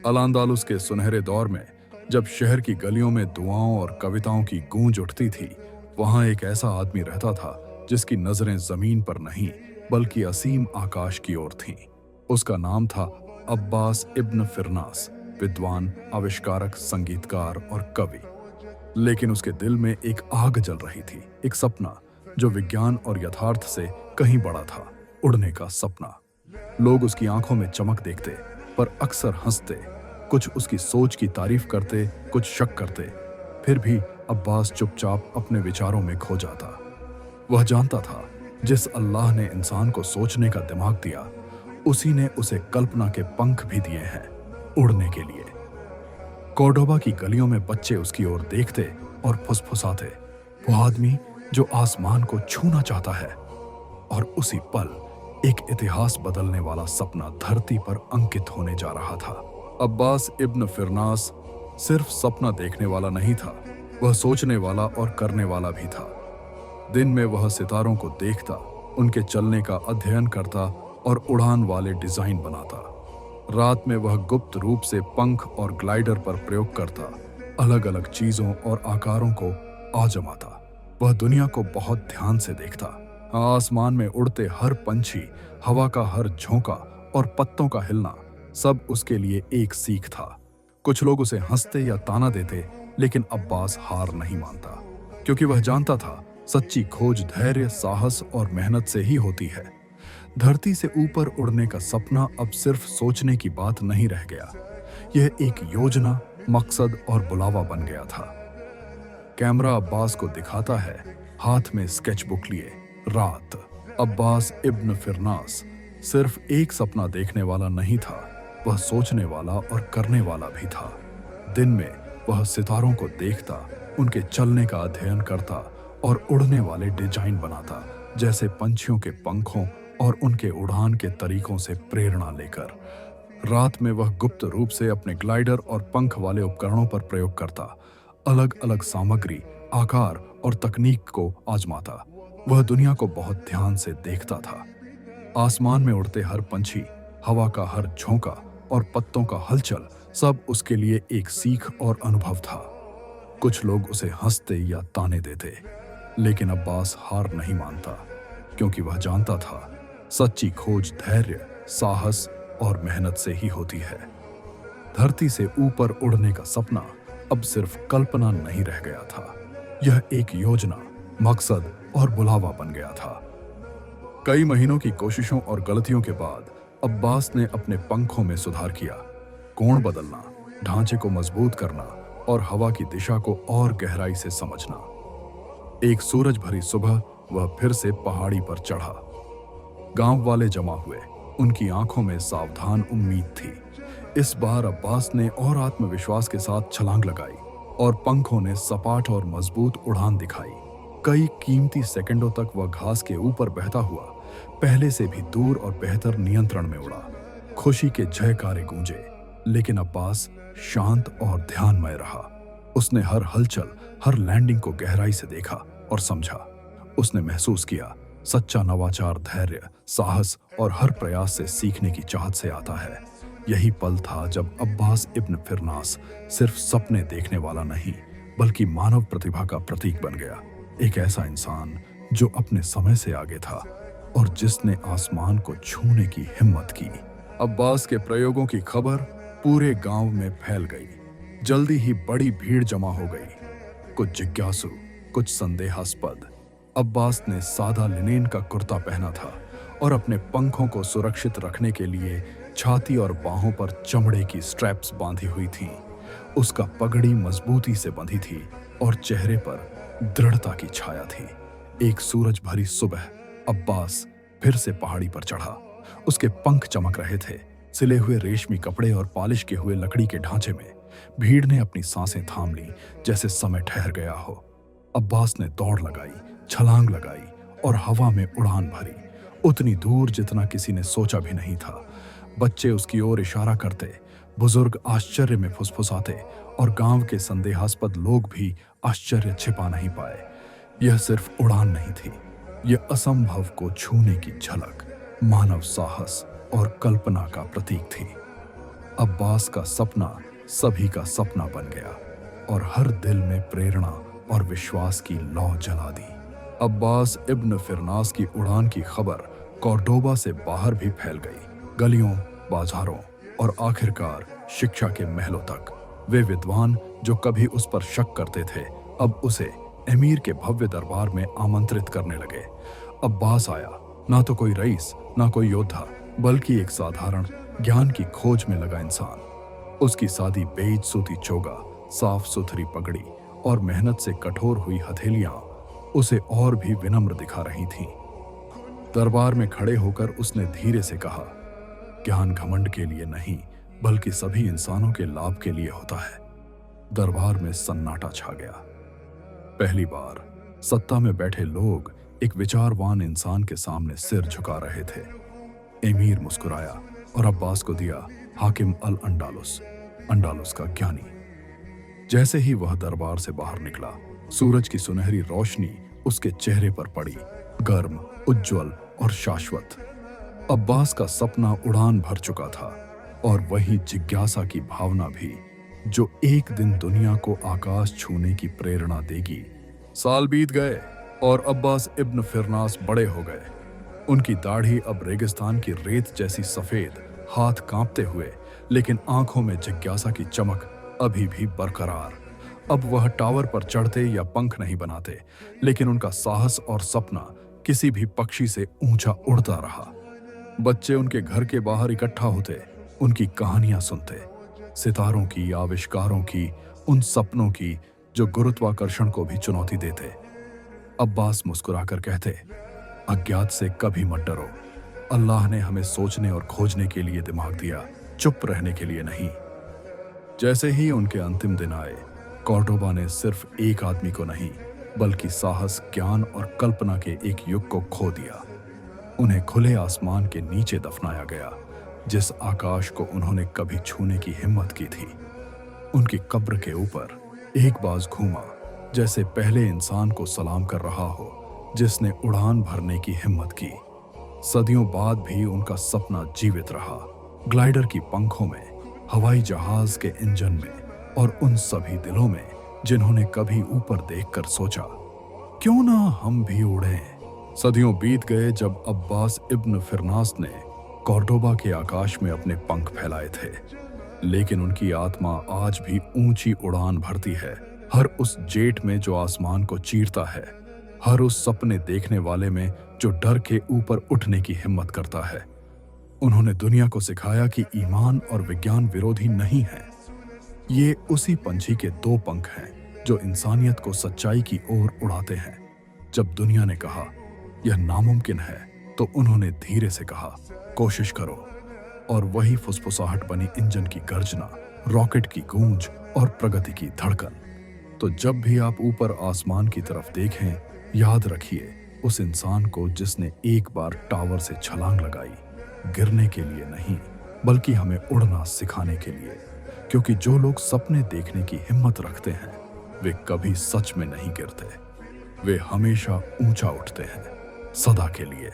अल-अंदालुस के सुनहरे दौर में जब शहर की गलियों में दुआओं और कविताओं की गूंज उठती थी, वहां एक ऐसा आदमी रहता था जिसकी नजरें जमीन पर नहीं बल्कि असीम आकाश की ओर थीं। उसका नाम था अब्बास इब्न फिरनास, विद्वान, आविष्कारक, संगीतकार और कवि। लेकिन उसके दिल में एक आग जल रही थी, एक सपना जो विज्ञान और यथार्थ से कहीं बड़ा था, उड़ने का सपना। लोग उसकी आंखों में चमक देखते, पर अक्सर हंसते, कुछ उसकी सोच की तारीफ करते, कुछ शक करते। फिर भी अब्बास चुपचाप अपने विचारों में खो जाता। वह जानता था, जिस अल्लाह ने इंसान को सोचने का दिमाग दिया, उसी ने उसे कल्पना के पंख भी दिए हैं, उड़ने के लिए। कॉर्डोबा की गलियों में बच्चे उसकी ओर देखते और फुसफुसाते, वो आदमी जो आसमान को छूना चाहता है। और उसी पल एक इतिहास बदलने वाला सपना धरती पर अंकित होने जा रहा था। अब्बास इब्न फिरनास सिर्फ सपना देखने वाला नहीं था, वह सोचने वाला और करने वाला भी था। दिन में वह सितारों को देखता, उनके चलने का अध्ययन करता और उड़ान वाले डिजाइन बनाता। रात में वह गुप्त रूप से पंख और ग्लाइडर पर प्रयोग करता, अलग अलग चीजों और आकारों को आजमाता। वह दुनिया को बहुत ध्यान से देखता। आसमान में उड़ते हर पंछी, हवा का हर झोंका और पत्तों का हिलना, सब उसके लिए एक सीख था। कुछ लोग उसे हंसते या ताना देते, लेकिन अब्बास हार नहीं मानता, क्योंकि वह जानता था सच्ची खोज धैर्य, साहस और मेहनत से ही होती है। धरती से ऊपर उड़ने का सपना अब सिर्फ सोचने की बात नहीं रह गया, यह एक योजना, मकसद और बुलावा बन गया था। कैमरा अब्बास को दिखाता है, हाथ में स्केचबुक लिए। रात। अब्बास इब्न फिरनास सिर्फ एक सपना देखने वाला नहीं था, वह सोचने वाला और करने वाला भी था। दिन में वह सितारों को देखता, उनके चलने का अध्ययन करता और उड़ने वाले डिजाइन बनाता, जैसे पंछियों के पंखों और उनके उड़ान के तरीकों से प्रेरणा लेकर। रात में वह गुप्त रूप से अपने ग्लाइडर और पंख वाले उपकरणों पर प्रयोग करता, अलग अलग सामग्री, आकार और तकनीक को आजमाता। वह दुनिया को बहुत ध्यान से देखता था। आसमान में उड़ते हर पंछी, हवा का हर झोंका और पत्तों का हलचल, सब उसके लिए एक सीख और अनुभव था। कुछ लोग उसे हंसते या ताने देते, लेकिन अब्बास हार नहीं मानता, क्योंकि वह जानता था सच्ची खोज धैर्य, साहस और मेहनत से ही होती है। धरती से ऊपर उड़ने का सपना अब सिर्फ कल्पना नहीं रह गया था, यह एक योजना, मकसद और बुलावा बन गया था। कई महीनों की कोशिशों और गलतियों के बाद अब्बास ने अपने पंखों में सुधार किया, कोण बदलना, ढांचे को मजबूत करना और हवा की दिशा को और गहराई से समझना। एक सूरज भरी सुबह वह फिर से पहाड़ी पर चढ़ा। गांव वाले जमा हुए, उनकी आंखों में सावधान उम्मीद थी। इस बार अब्बास ने और आत्मविश्वास के साथ छलांग लगाई और पंखों ने सपाट और मजबूत उड़ान दिखाई। कई कीमती सेकंडों तक वह घास के ऊपर बहता हुआ पहले से भी दूर और बेहतर नियंत्रण में उड़ा। खुशी के जयकारे गूंजे, लेकिन अब्बास शांत और ध्यानमय रहा। उसने हर हलचल, हर लैंडिंग को गहराई से देखा और समझा। उसने महसूस किया, सच्चा नवाचार धैर्य, साहस और हर प्रयास से सीखने की चाहत से आता है। यही पल था जब अब्बास इब्न फिरनास सिर्फ सपने देखने वाला नहीं, बल्कि मानव प्रतिभा का प्रतीक बन गया। एक ऐसा इंसान जो अपने समय से आगे था और जिसने आसमान को छूने की हिम्मत की। अब्बास के प्रयोगों की खबर पूरे गांव में फैल गई। जल्दी ही बड़ी भीड़ जमा हो गई, कुछ जिज्ञासु, कुछ संदेहास्पद। अब्बास ने सादा लिनेन का कुर्ता पहना था और अपने पंखों को सुरक्षित रखने के लिए छाती और बाहों पर चमड़े की स्ट्रैप्स बांधी हुई थीं। उसका पगड़ी मजबूती से बंधी थी और चेहरे पर दृढ़ता की छाया थी। एक सूरज भरी सुबह अब्बास फिर से पहाड़ी पर चढ़ा। उसके पंख चमक रहे थे, सिले हुए रेशमी कपड़े और पॉलिश के हुए लकड़ी के ढांचे में। भीड़ ने अपनी सांसें थाम ली, जैसे समय ठहर गया हो। अब्बास ने दौड़ लगाई, छलांग लगाई और हवा में उड़ान भरी, उतनी दूर जितना किसी ने सोचा भी नहीं था। बच्चे उसकी ओर इशारा करते, बुजुर्ग आश्चर्य में फुसफुसाते और गांव के संदेहास्पद लोग भी आश्चर्य छिपा नहीं पाए। यह सिर्फ उड़ान नहीं थी, यह असंभव को छूने की झलक, मानव साहस और कल्पना का प्रतीक थी। अब्बास का सपना सभी का सपना बन गया और हर दिल में प्रेरणा और विश्वास की लौ जला दी। अब्बास इब्न फिरनास की उड़ान की खबर कॉर्डोबा से बाहर भी फैल गई, गलियों, बाजारों और आखिरकार शिक्षा के महलों तक। वे विद्वान जो कभी उस पर शक करते थे, अब उसे एमीर के भव्य दरबार में आमंत्रित करने लगे। अब्बास आया, ना तो कोई रईस, ना कोई योद्धा, बल्कि एक साधारण ज्ञान की खोज में लगा इंसान। उसकी सादी बेज सूती चोगा, साफ सुथरी पगड़ी और मेहनत से कठोर हुई हथेलियां उसे और भी विनम्र दिखा रही थीं। दरबार में खड़े होकर उसने धीरे से कहा, ज्ञान घमंड के लिए नहीं, बल्कि सभी इंसानों के लाभ के लिए होता है। दरबार में सन्नाटा छा गया। पहली बार सत्ता में बैठे लोग एक विचारवान इंसान के सामने सिर झुका रहे थे। एमीर मुस्कुराया और अब्बास को दिया हाकिम अल अंडालुस, अंडालुस का ज्ञानी। जैसे ही वह दरबार से बाहर निकला, सूरज की सुनहरी रोशनी उसके चेहरे पर पड़ी, गर्म, उज्जवल और शाश्वत। अब्बास का सपना उड़ान भर चुका था और वही जिज्ञासा की भावना भी जो एक दिन दुनिया को आकाश छूने की प्रेरणा देगी। साल बीत गए और अब्बास इब्न फिरनास बड़े हो गए। उनकी दाढ़ी अब रेगिस्तान की रेत जैसी सफेद, हाथ कांपते हुए, लेकिन आंखों में जिज्ञासा की चमक अभी भी बरकरार। अब वह टावर पर चढ़ते या पंख नहीं बनाते, लेकिन उनका साहस और सपना किसी भी पक्षी से ऊंचा उड़ता रहा। बच्चे उनके घर के बाहर इकट्ठा होते, उनकी कहानियां सुनते, सितारों की, आविष्कारों की, उन सपनों की जो गुरुत्वाकर्षण को भी चुनौती देते। अब्बास मुस्कुराकर कहते, अज्ञात से कभी मत डरो। अल्लाह ने हमें सोचने और खोजने के लिए दिमाग दिया, चुप रहने के लिए नहीं। जैसे ही उनके अंतिम दिन आए, कॉर्डोबा ने सिर्फ एक आदमी को नहीं, बल्कि साहस, ज्ञान और कल्पना के एक युग को खो दिया। उन्हें खुले आसमान के नीचे दफनाया गया, जिस आकाश को उन्होंने कभी छूने की हिम्मत की थी। उनकी कब्र के ऊपर एक बाज घूमा, जैसे पहले इंसान को सलाम कर रहा हो जिसने उड़ान भरने की हिम्मत की। सदियों बाद भी उनका सपना जीवित रहा, ग्लाइडर की पंखों में, हवाई जहाज के इंजन में और उन सभी दिलों में जिन्होंने कभी ऊपर देखकर सोचा, क्यों ना हम भी उड़ें। सदियों बीत गए जब अब्बास इब्न फिरनास ने कॉर्डोबा के आकाश में अपने पंख फैलाए थे, लेकिन उनकी आत्मा आज भी ऊंची उड़ान भरती है, हर उस जेट में जो आसमान को चीरता है, हर उस सपने देखने वाले में जो डर के ऊपर उठने की हिम्मत करता है। उन्होंने दुनिया को सिखाया कि ईमान और विज्ञान विरोधी नहीं है। ये उसी पंछी के दो पंख हैं जो इंसानियत को सच्चाई की ओर उड़ाते हैं। जब दुनिया ने कहा यह नामुमकिन है, तो उन्होंने धीरे से कहा, कोशिश करो। और वही फुसफुसाहट बनी इंजन की गर्जना, रॉकेट की गूंज और प्रगति की धड़कन। तो जब भी आप ऊपर आसमान की तरफ देखें, याद रखिए उस इंसान को जिसने एक बार टावर से छलांग लगाई, गिरने के लिए नहीं, बल्कि हमें उड़ना सिखाने के लिए। क्योंकि जो लोग सपने देखने की हिम्मत रखते हैं, वे कभी सच में नहीं गिरते, वे हमेशा ऊंचा उठते हैं, सदा के लिए।